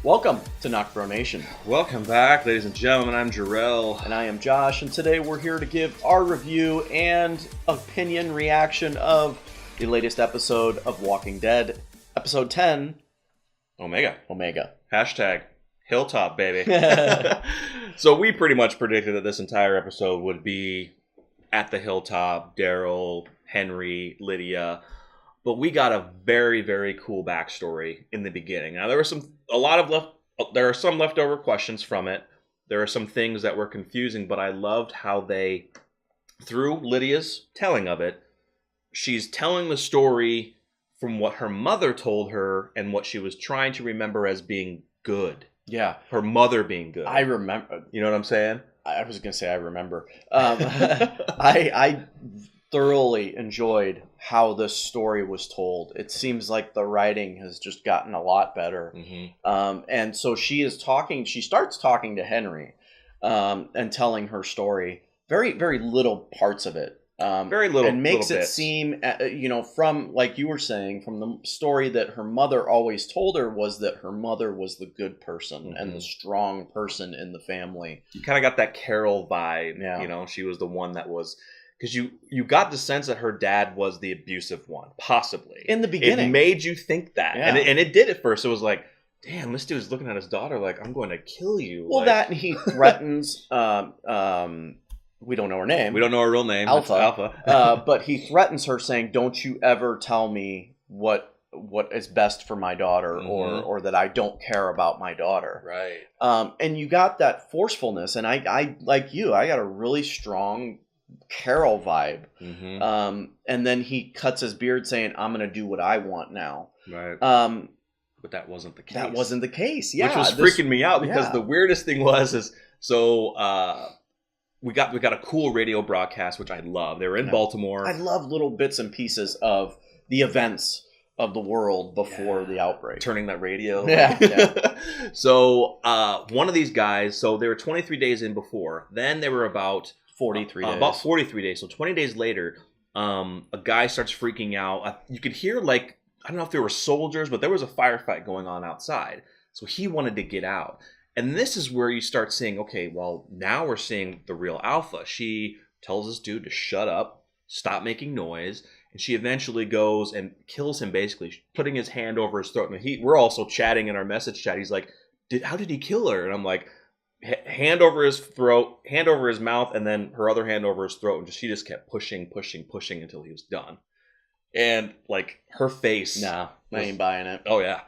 Welcome to NocBro Nation. Welcome back, ladies and gentlemen. I'm Daryl. And I am Josh, and today we're here to give our review and opinion reaction of the latest episode of Walking Dead, episode 10, Omega. Hashtag Hilltop, baby. So we pretty much predicted that this entire episode would be at the Hilltop, Daryl, Henry, Lydia. But we got a very, very cool backstory in the beginning. Now, there are some leftover questions from it. There are some things that were confusing, but I loved how they, through Lydia's telling of it, she's telling the story from what her mother told her and what she was trying to remember as being good. Yeah. Her mother being good. I remember. You know what I'm saying? I was going to say I remember. I thoroughly enjoyed how this story was told. It seems like the writing has just gotten a lot better. Mm-hmm. And so she starts talking to Henry and telling her story. Very, very little parts of it. Very little. And makes little it bits. seem, from, like you were saying, from the story that her mother always told her was that her mother was the good person Mm-hmm. and the strong person in the family. You kind of got that Carol vibe. Yeah. She was the one that was... Because you got the sense that her dad was the abusive one, possibly. In the beginning. It made you think that. Yeah. And it did at first. It was like, damn, this dude's looking at his daughter like, I'm going to kill you. Well, like, that and he threatens... we don't know her name. we don't know her real name. Alpha. It's Alpha. But he threatens her saying, don't you ever tell me what is best for my daughter Mm-hmm. or that I don't care about my daughter. Right. And you got that forcefulness. And I like you, I got a really strong Carol vibe. Mm-hmm. And then he cuts his beard saying, I'm going to do what I want now. Right. But that wasn't the case. That wasn't the case. Yeah. Which was freaking me out because yeah. the weirdest thing was we got a cool radio broadcast, which I love. They were in Baltimore. I love little bits and pieces of the events of the world before the outbreak. Turning that radio. Yeah. So one of these guys, so they were 23 days in before. Then they were about 43 days. About 43 days. So 20 days later, a guy starts freaking out. You could hear, like, I don't know if there were soldiers, but there was a firefight going on outside. So he wanted to get out. And this is where you start seeing, okay, well, now we're seeing the real Alpha. She tells this dude to shut up, stop making noise, and she eventually goes and kills him, basically, putting his hand over his throat. And we're also chatting in our message chat. He's like, how did he kill her? And I'm like, hand over his throat, hand over his mouth, and then her other hand over his throat. And she just kept pushing until he was done. And, like, her face. Nah, I ain't buying it. Oh, yeah.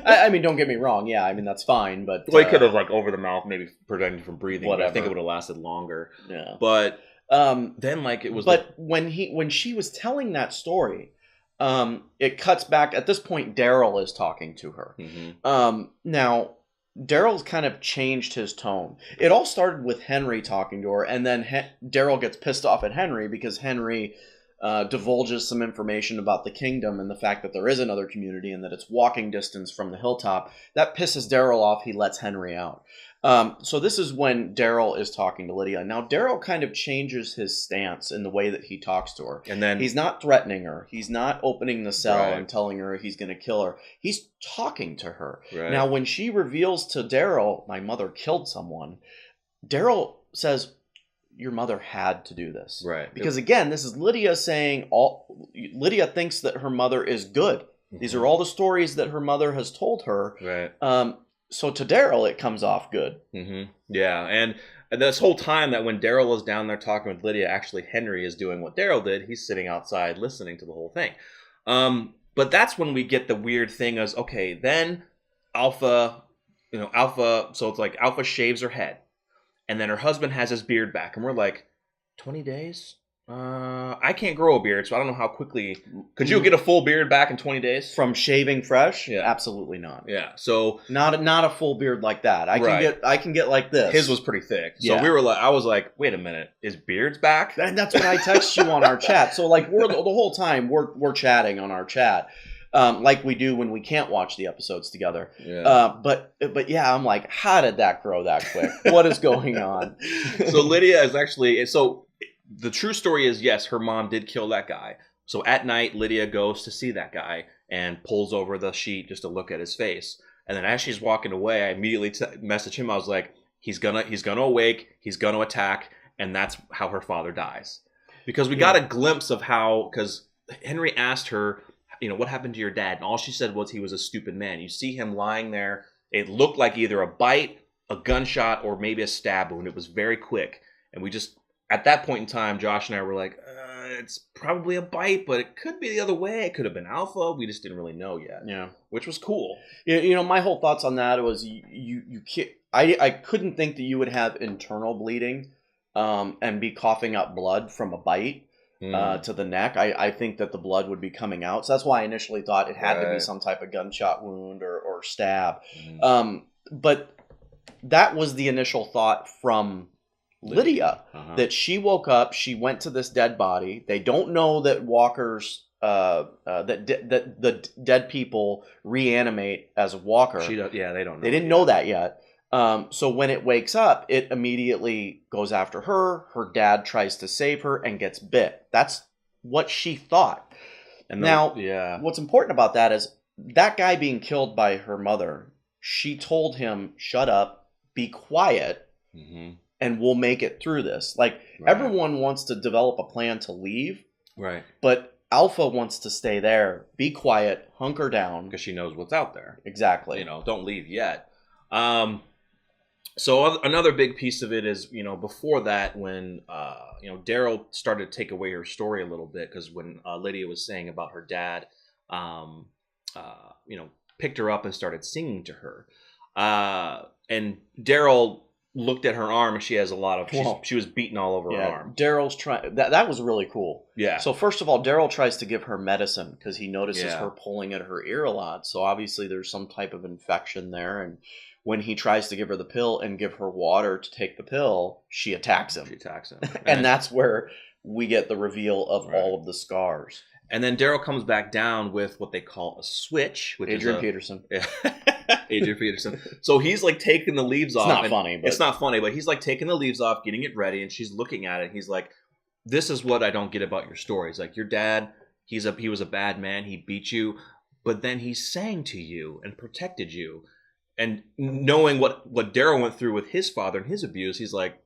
I mean, don't get me wrong. Yeah, I mean, that's fine, but... Well, he could have, like, over the mouth, maybe preventing from breathing. Whatever. But I think it would have lasted longer. Yeah. But then, like, it was... But when she was telling that story, it cuts back... At this point, Daryl is talking to her. Mm-hmm. Now, Daryl's kind of changed his tone. It all started with Henry talking to her, and then Daryl gets pissed off at Henry because Henry... divulges some information about the kingdom and the fact that there is another community and that it's walking distance from the Hilltop. That pisses Daryl off. He lets Henry out. So this is when Daryl is talking to Lydia. Now, Daryl kind of changes his stance in the way that he talks to her. And then he's not threatening her. He's not opening the cell Right. and telling her he's going to kill her. He's talking to her. Right. Now, when she reveals to Daryl, my mother killed someone, Daryl says, your mother had to do this. Right. Because again, this is Lydia saying Lydia thinks that her mother is good. Mm-hmm. These are all the stories that her mother has told her. Right. So to Daryl, it comes off good. Mm-hmm. Yeah. And this whole time that when Daryl is down there talking with Lydia, actually Henry is doing what Daryl did. He's sitting outside listening to the whole thing. But that's when we get the weird thing as, okay, then Alpha, so it's like Alpha shaves her head. And then her husband has his beard back. And we're like, 20 days? I can't grow a beard, so I don't know how quickly. Could you get a full beard back in 20 days? From shaving fresh? Yeah. Absolutely not. Yeah. So not a full beard like that. I can get like this. His was pretty thick. So Yeah. I was like, wait a minute, is beards back? And that's what I text you on our chat. So like we're the whole time we're chatting on our chat. Like we do when we can't watch the episodes together. Yeah. But yeah, I'm like, how did that grow that quick? What is going on? So Lydia is actually, so the true story is, yes, her mom did kill that guy. So at night, Lydia goes to see that guy and pulls over the sheet just to look at his face. And then as she's walking away, I immediately messaged him. I was like, he's gonna awake, he's gonna attack, and that's how her father dies. Because we got a glimpse of how, because Henry asked her, what happened to your dad? And all she said was he was a stupid man. You see him lying there. It looked like either a bite, a gunshot, or maybe a stab wound. It was very quick. And we just, at that point in time, Josh and I were like, it's probably a bite, but it could be the other way. It could have been Alpha. We just didn't really know yet. Yeah. Which was cool. My whole thoughts on that was you can't, I couldn't think that you would have internal bleeding and be coughing up blood from a bite to the neck. I think that the blood would be coming out. So that's why I initially thought it had to be some type of gunshot wound or stab. But that was the initial thought from Lydia, that she woke up, she went to this dead body. They don't know that walkers, that the dead people reanimate as a walker. They don't know. They didn't know that yet. So when it wakes up, it immediately goes after her. Her dad tries to save her and gets bit. That's what she thought. And what's important about that is that guy being killed by her mother, she told him, shut up, be quiet, and we'll make it through this. Like, everyone wants to develop a plan to leave. Right. But Alpha wants to stay there, be quiet, hunker down. Because she knows what's out there. Exactly. Don't leave yet. So another big piece of it is, before that, when, Daryl started to take away her story a little bit, because when Lydia was saying about her dad, picked her up and started singing to her. And Daryl looked at her arm, and she has a lot of, she was beaten all over her arm. Daryl's trying, that was really cool. Yeah. So first of all, Daryl tries to give her medicine because he notices her pulling at her ear a lot. So obviously there's some type of infection there. And when he tries to give her the pill and give her water to take the pill, she attacks him. And that's where we get the reveal of all of the scars. And then Daryl comes back down with what they call a switch, which Adrian Peterson. Adrian Peterson. So he's like taking the leaves off. It's not funny, but he's like taking the leaves off, getting it ready, and she's looking at it. He's like, "This is what I don't get about your story." He's like, "Your dad, he was a bad man. He beat you, but then he sang to you and protected you." And knowing what Daryl went through with his father and his abuse, he's like,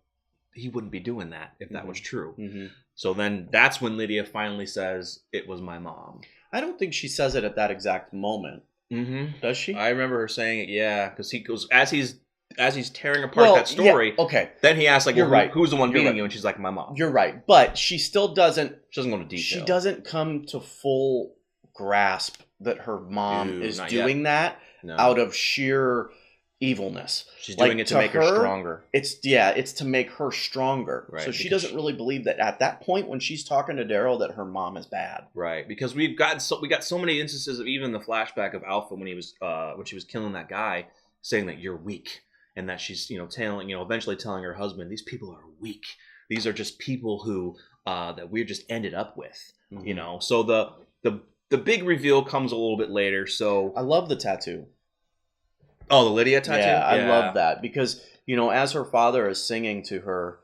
he wouldn't be doing that if that was true. So then that's when Lydia finally says, "It was my mom." I don't think she says it at that exact moment. Does she? I remember her saying it, because he goes, as he's tearing apart that story, then he asks, like, who's the one beating you? And she's like, my mom. You're right. But she still doesn't... She doesn't go into detail. She doesn't come to full grasp that her mom is doing that out of sheer evilness. She's doing it to make her stronger. It's to make her stronger. Right, so she doesn't really believe that at that point when she's talking to Daryl that her mom is bad. Right, because we got so many instances of even the flashback of Alpha when she was killing that guy, saying that you're weak, and that she's eventually telling her husband, these people are weak. These are just people who that we're just ended up with. So the big reveal comes a little bit later. So I love the tattoo. Oh, the Lydia tattoo? Yeah, I love that because, as her father is singing to her,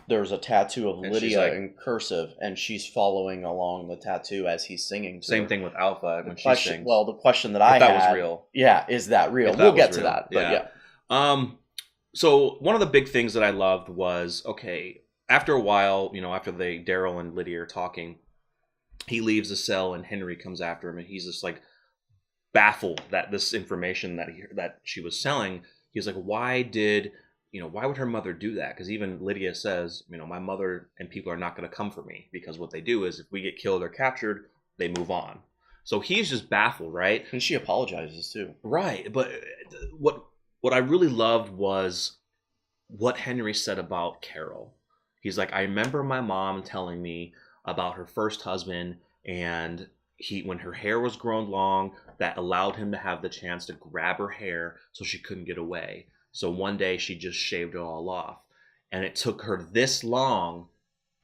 there's a tattoo of Lydia in cursive, and she's following along the tattoo as he's singing to her. Same thing with Alpha when she sings. Well, the question that I had... that was real. Yeah, is that real? We'll get to that, but yeah. So one of the big things that I loved was, after a while, after Daryl and Lydia are talking, he leaves the cell and Henry comes after him, and he's just like, baffled that this information that she was selling. He's like, why would her mother do that? Because even Lydia says, my mother and people are not going to come for me, because what they do is if we get killed or captured, they move on. So he's just baffled, right? And she apologizes too. Right. But what I really loved was what Henry said about Carol. He's like, I remember my mom telling me about her first husband, and when her hair was grown long, that allowed him to have the chance to grab her hair so she couldn't get away. So one day she just shaved it all off. And it took her this long,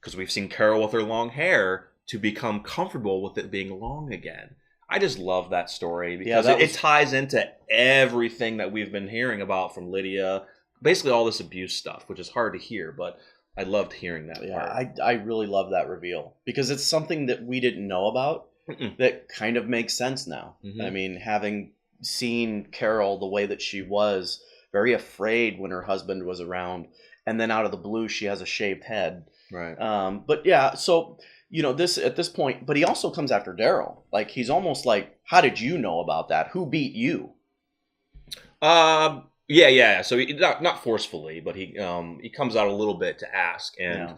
because we've seen Carol with her long hair, to become comfortable with it being long again. I just love that story because it ties into everything that we've been hearing about from Lydia. Basically all this abuse stuff, which is hard to hear, but I loved hearing that part. I really love that reveal because it's something that we didn't know about. That kind of makes sense now. I mean, having seen Carol the way that she was, very afraid when her husband was around, and then out of the blue she has a shaved head. Right. But yeah, so this at this point, but he also comes after Daryl. Like he's almost like, how did you know about that? Who beat you? Yeah. So not forcefully, but he comes out a little bit to ask, and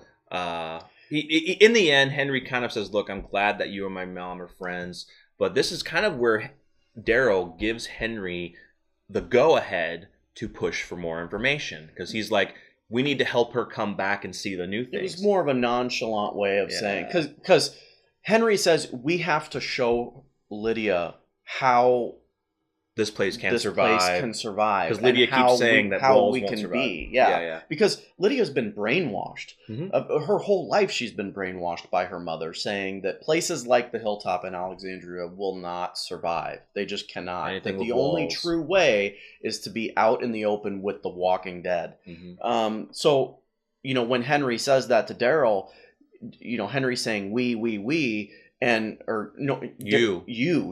he in the end, Henry kind of says, "Look, I'm glad that you and my mom are friends," but this is kind of where Daryl gives Henry the go ahead to push for more information, because he's like, we need to help her come back and see the new things. It was more of a nonchalant way of saying, because Henry says we have to show Lydia how this place can survive. Because Lydia keeps saying that walls won't survive. Be. Yeah. Because Lydia's been brainwashed. Her whole life she's been brainwashed by her mother, saying that places like the Hilltop in Alexandria will not survive. They just cannot. Anything that the with only walls. true way is to be out in the open with the Walking Dead. So, when Henry says that to Daryl, Henry's saying we. You,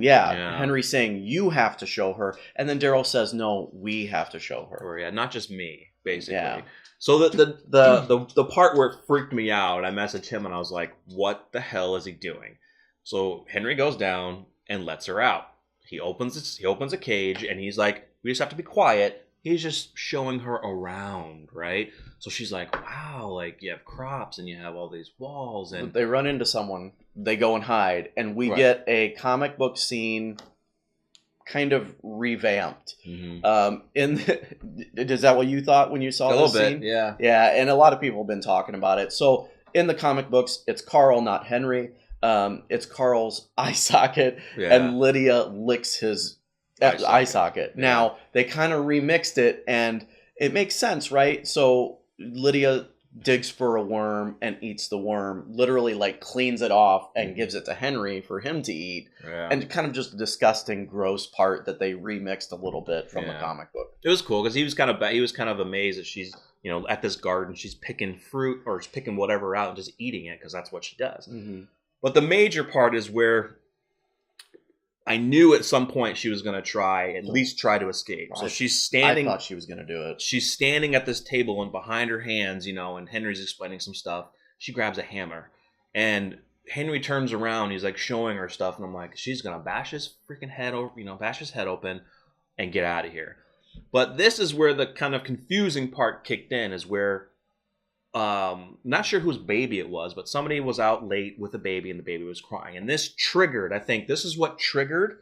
Henry saying you have to show her, and then Daryl says no, we have to show her. Or not just me, basically. Yeah. So the part where it freaked me out, I messaged him and I was like, what the hell is he doing? So Henry goes down and lets her out. He opens a cage and he's like, we just have to be quiet. He's just showing her around, right? So she's like, wow, like you have crops and you have all these walls, and they run into someone, they go and hide, and we get a comic book scene kind of revamped. Is that what you thought when you saw this scene? A little bit, yeah. Yeah, and a lot of people have been talking about it. So in the comic books, it's Carl, not Henry. It's Carl's eye socket, and Lydia licks his eye socket. Yeah. Now, they kind of remixed it, and it makes sense, right? So Lydia digs for a worm and eats the worm, literally like cleans it off and gives it to Henry for him to eat. Yeah. And kind of just a disgusting, gross part that they remixed a little bit from the comic book. It was cool because he was kind of amazed that she's, at this garden, she's picking fruit or she's picking whatever out and just eating it because that's what she does. But the major part is where I knew at some point she was going to at least try to escape. So she's standing. I thought she was going to do it. She's standing at this table, and behind her hands, and Henry's explaining some stuff. She grabs a hammer, and Henry turns around. He's like showing her stuff, and I'm like, she's going to bash his freaking head over, bash his head open and get out of here. But this is where the kind of confusing part kicked in, is where not sure whose baby it was, but somebody was out late with a baby and the baby was crying. And this triggered, I think this is what triggered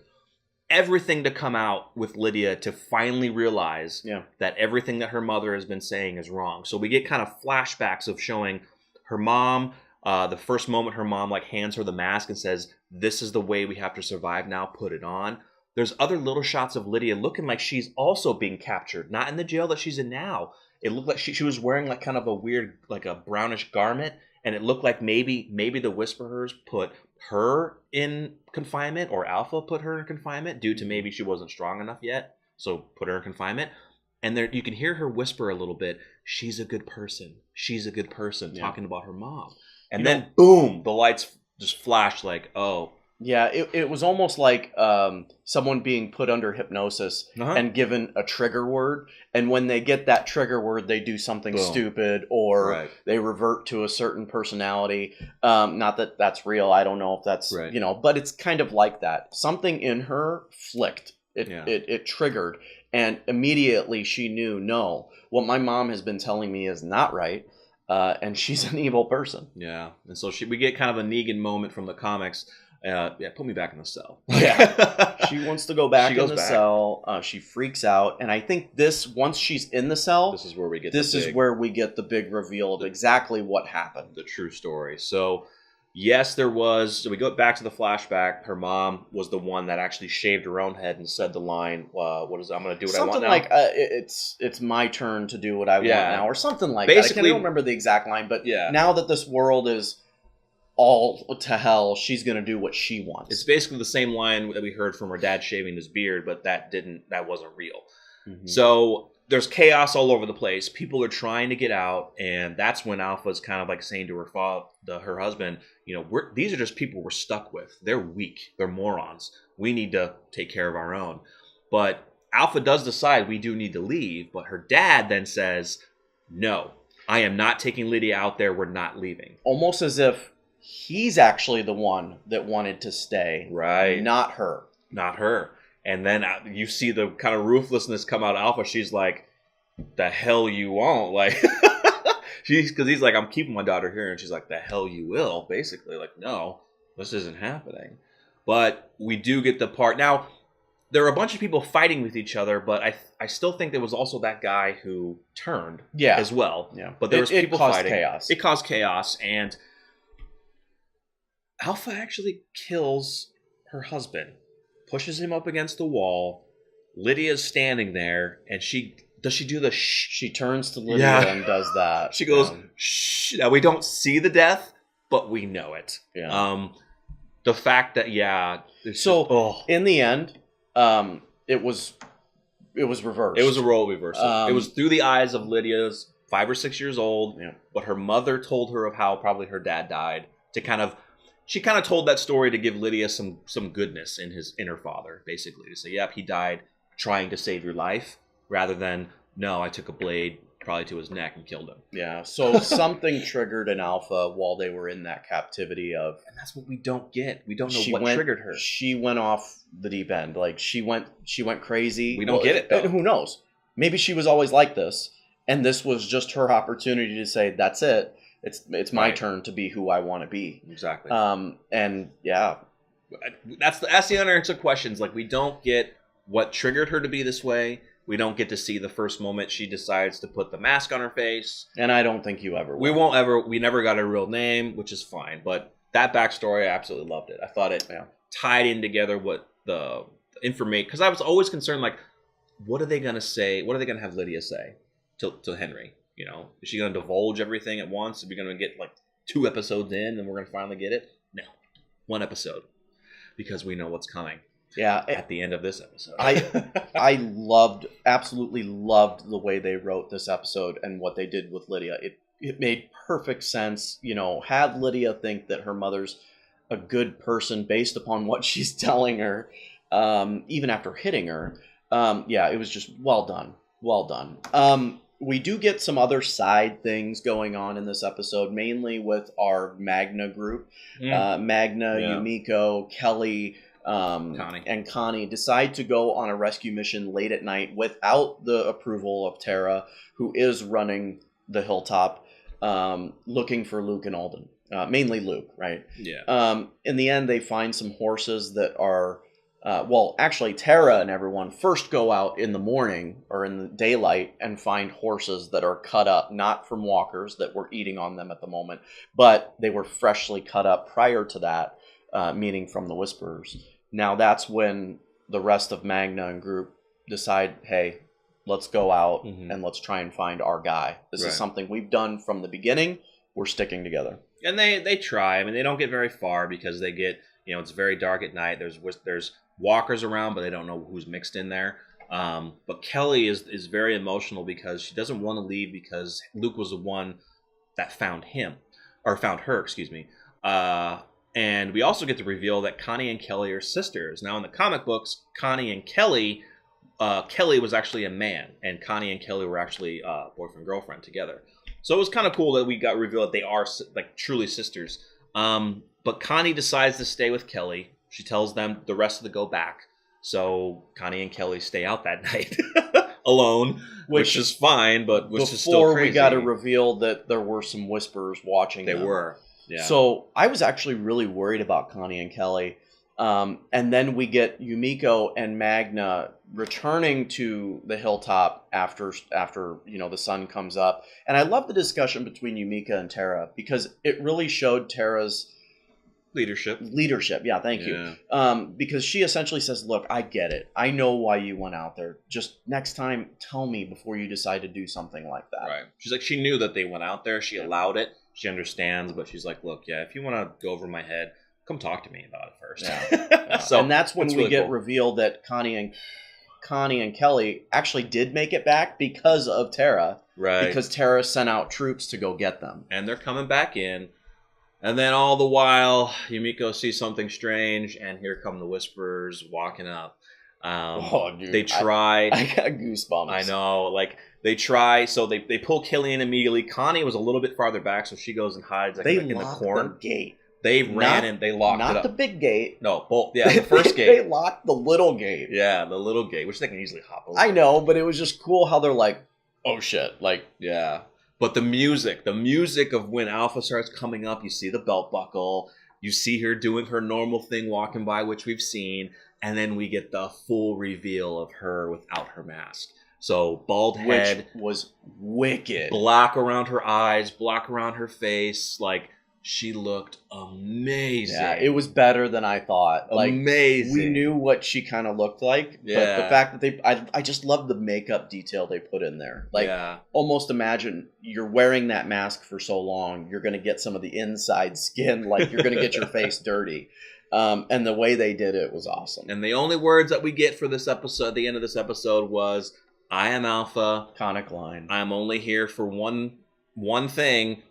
everything to come out with Lydia to finally realize that everything that her mother has been saying is wrong. So we get kind of flashbacks of showing her mom, the first moment her mom like hands her the mask and says, this is the way we have to survive now, put it on. There's other little shots of Lydia looking like she's also being captured, not in the jail that she's in now. It looked like she was wearing like kind of a weird, like a brownish garment, and it looked like maybe the Whisperers put her in confinement, or Alpha put her in confinement due to maybe she wasn't strong enough yet, so put her in confinement. And there you can hear her whisper a little bit, she's a good person, talking about her mom. And then boom, the lights just flash like, oh. Yeah, it was almost like someone being put under hypnosis and given a trigger word. And when they get that trigger word, they do something stupid, or they revert to a certain personality. Not that that's real. I don't know if that's, but it's kind of like that. Something in her flicked. It triggered. And immediately she knew, no, what my mom has been telling me is not right. And she's an evil person. Yeah. And so we get kind of a Negan moment from the comics. Put me back in the cell. She wants to go back in the cell. She freaks out, and I think once she's in the cell, this is where we get the big reveal of exactly what happened, the true story. So, yes, there was. So we go back to the flashback. Her mom was the one that actually shaved her own head and said the line, "What is? I'm going to do what I want now." Something like, "It's my turn to do what I want now," or something like that. I can't remember the exact line, but now that this world is all to hell, she's going to do what she wants. It's basically the same line that we heard from her dad shaving his beard, but that wasn't real. So there's chaos all over the place. People are trying to get out, and that's when Alpha's kind of like saying to her husband, these are just people we're stuck with. They're weak. They're morons. We need to take care of our own. But Alpha does decide we do need to leave, but her dad then says, no, I am not taking Lydia out there. We're not leaving. Almost as if he's actually the one that wanted to stay. Right. Not her. Not her. And then you see the kind of ruthlessness come out of Alpha. She's like, the hell you won't. Like, because he's like, I'm keeping my daughter here. And she's like, the hell you will. Basically, like, no, this isn't happening. But we do get the part. Now, there are a bunch of people fighting with each other, but I still think there was also that guy who turned as well. Yeah. But there was people fighting. Chaos. It caused chaos. And Alpha actually kills her husband, pushes him up against the wall. Lydia's standing there, and she do the shh? She turns to Lydia and does that. She goes, shh. Now, we don't see the death, but we know it. Yeah. The fact that, in the end, it was reversed. It was a role reversal. It was through the eyes of Lydia's 5 or 6 years old, but her mother told her of how probably her dad died she kind of told that story to give Lydia some goodness in her father, basically, to say, yep, he died trying to save your life, rather than, no, I took a blade probably to his neck and killed him. Yeah, so something triggered an Alpha while they were in that captivity of... And that's what we don't get. We don't know what triggered her. She went off the deep end. Like, she went crazy. We don't get it, though. Who knows? Maybe she was always like this, and this was just her opportunity to say, that's it. It's my turn to be who I want to be. Exactly. And yeah, that's the unanswered questions. Like, we don't get what triggered her to be this way. We don't get to see the first moment she decides to put the mask on her face. And I don't think you ever will. We never got a real name, which is fine. But that backstory, I absolutely loved it. I thought it tied in together what the information, because I was always concerned, like, what are they going to say? What are they going to have Lydia say to Henry? You know, is she going to divulge everything at once? Are we going to get like 2 episodes in and we're going to finally get it? No, 1 episode, because we know what's coming. Yeah, at the end of this episode. I absolutely loved the way they wrote this episode and what they did with Lydia. It made perfect sense. You know, had Lydia think that her mother's a good person based upon what she's telling her, even after hitting her. It was just well done. We do get some other side things going on in this episode, mainly with our Magna group. Magna, Yumiko, Kelly, and Connie decide to go on a rescue mission late at night without the approval of Tara, who is running the Hilltop, looking for Luke and Alden. Mainly Luke, right? Yeah. In the end, they find some horses that are... actually, Tara and everyone first go out in the morning or in the daylight and find horses that are cut up, not from walkers that were eating on them at the moment, but they were freshly cut up prior to that, meaning from the Whisperers. Now that's when the rest of Magna and group decide, hey, let's go out and let's try and find our guy. This is something we've done from the beginning. We're sticking together. And they try. I mean, they don't get very far because they get, it's very dark at night. There's walkers around, but they don't know who's mixed in there. But Kelly is very emotional because she doesn't want to leave because Luke was the one that found her, excuse me. And we also get to reveal that Connie and Kelly are sisters. Now in the comic books, Connie and Kelly was actually a man, and Connie and Kelly were actually boyfriend girlfriend together. So it was kind of cool that we got revealed that they are like truly sisters. But Connie decides to stay with Kelly. She tells them the rest of the go back. So Connie and Kelly stay out that night alone, which is fine, but which is still crazy. Before we got to reveal that there were some Whisperers watching them. They were, yeah. So I was actually really worried about Connie and Kelly. And then we get Yumiko and Magna returning to the Hilltop after the sun comes up. And I love the discussion between Yumiko and Tara because it really showed Tara's leadership. Yeah, thank you. Because she essentially says, look, I get it. I know why you went out there. Just next time, tell me before you decide to do something like that. Right. She's like, she knew that they went out there. She allowed it. She understands, but she's like, look, if you want to go over my head, come talk to me about it first. Yeah. So, and that's when we get revealed that Connie and Kelly actually did make it back because of Tara. Right. Because Tara sent out troops to go get them. And they're coming back in. And then all the while, Yumiko sees something strange, and here come the Whisperers walking up. Oh, dude. They try. I got goosebumps. I know. Like, they try. So they pull Killian immediately. Connie was a little bit farther back, so she goes and hides like, in the corn. The gate. They ran and they locked it up. Not the big gate. No, both. Yeah, the first gate. They locked the little gate. Yeah, the little gate, which they can easily hop over. I know, but it was just cool how they're like, oh shit. Like, yeah. But the music of when Alpha starts coming up, you see the belt buckle, you see her doing her normal thing walking by, which we've seen, and then we get the full reveal of her without her mask. So bald head, which was wicked. Black around her eyes, black around her face, like she looked amazing. Yeah, it was better than I thought. Like, amazing. We knew what she kind of looked like, yeah. But the fact that I just love the makeup detail they put in there. Like, almost imagine you're wearing that mask for so long, you're going to get some of the inside skin, like you're going to get your face dirty. And the way they did it was awesome. And the only words that we get for this episode, the end of this episode, was, I am Alpha. Iconic line. I'm only here for one thing,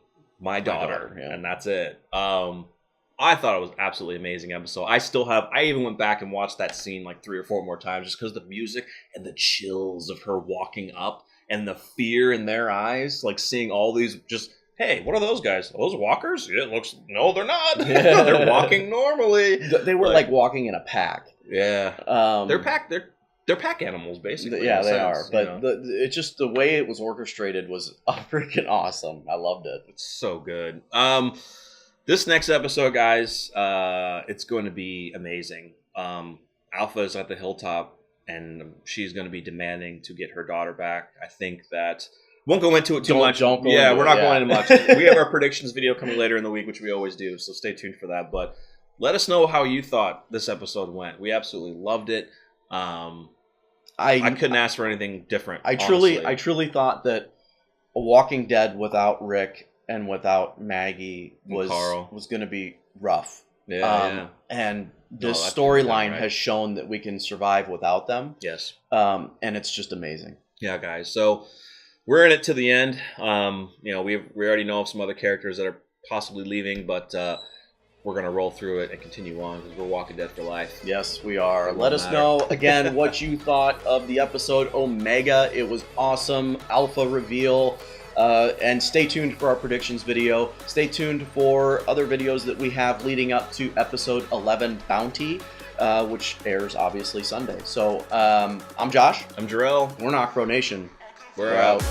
my daughter. Yeah. And that's it. I thought it was absolutely amazing episode. I even went back and watched that scene like 3 or 4 more times just because the music and the chills of her walking up and the fear in their eyes, like seeing all these just, hey, what are those guys? Are those walkers? Yeah, it looks, no, they're not. They're walking normally. They were like walking in a pack. Yeah. They're pack animals, basically. Yeah, they are. But it's just the way it was orchestrated was freaking awesome. I loved it. It's so good. This next episode, guys, it's going to be amazing. Alpha is at the Hilltop, and she's going to be demanding to get her daughter back. I think that won't go into it too much. We're not going into much. We have our predictions video coming later in the week, which we always do, so stay tuned for that. But let us know how you thought this episode went. We absolutely loved it. I couldn't ask for anything different. I truly thought that a Walking Dead without Rick and without Maggie was going to be rough. Yeah. And this storyline has shown that we can survive without them. Yes. And it's just amazing. Yeah, guys. So we're in it to the end. We already know of some other characters that are possibly leaving, but we're going to roll through it and continue on because we're Walking Dead for life. Yes, we are. Let us know, again, what you thought of the episode Omega. It was awesome. Alpha reveal. And stay tuned for our predictions video. Stay tuned for other videos that we have leading up to episode 11, Bounty, which airs, obviously, Sunday. So, I'm Josh. I'm Daryl. We're NocBro Nation. We're out.